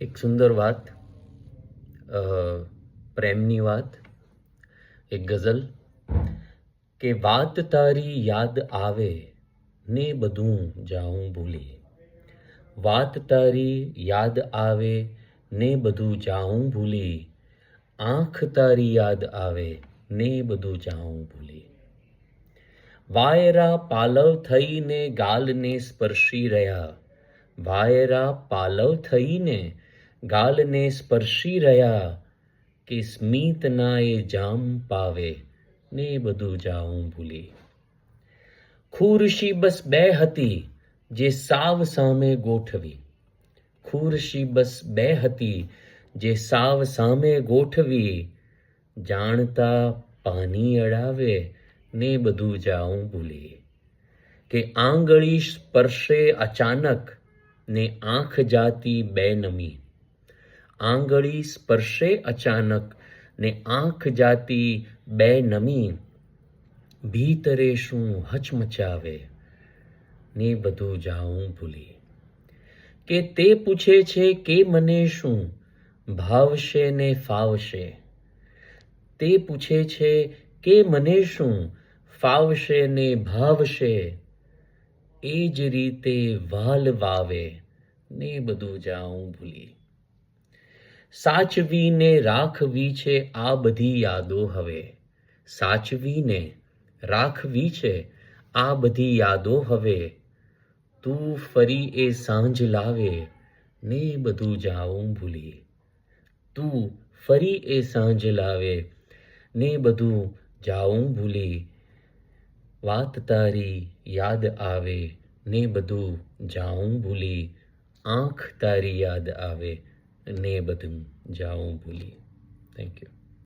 એક સુંદર વાત, પ્રેમની વાત, એક ગઝલ કે વાત તારી યાદ આવે ને બધું જાઉં ભૂલી. વાત તારી યાદ આવે ને બધું જાઉં ભૂલી. આંખ તારી યાદ આવે ને બધું જાઉં ભૂલી. વાયરા પાલવ થઈને ગાલને સ્પર્શી રહ્યા. વાયરા પાલવ થઈને ગાલને સ્પર્શી રહ્યા કે સ્મિતના એ જામ પાવે ને બધું જાઉં ભૂલી. ખુરશી બસ બે હતી જે સાવ સામે ગોઠવી. ખુરશી બસ બે હતી જે સાવ સામે ગોઠવી. જાણતા પાની અડાવે ને બધું જાઉં ભૂલી. કે આંગળી સ્પર્શે અચાનક ને આંખ જાતી બે નમી. આંગળી સ્પર્શે અચાનક ને આંખ જાતી બે નમી. ભીતરે શું હચમચાવે ને બધું જાઉં ભૂલી. કે તે પૂછે છે કે મને શું ભાવશે ને ફાવશે. તે પૂછે છે કે મને શું ફાવશે ને ભાવશે. એ જ રીતે વાલ વાવે ને બધું જાઉં ભૂલી. સાચવીને રાખવી છે આ બધી યાદો હવે. સાચવીને રાખવી છે આ બધી યાદો હવે. તું ફરી એ સાંજ લાવે ને બધું જાઉં ભૂલી. તું ફરી એ સાંજ લાવે ને બધું જાઉં ભૂલી. વાત તારી યાદ આવે ને બધું જાઉં ભૂલી. આંખ તારી યાદ આવે ને બધું જાઉં ભૂલી. Thank you.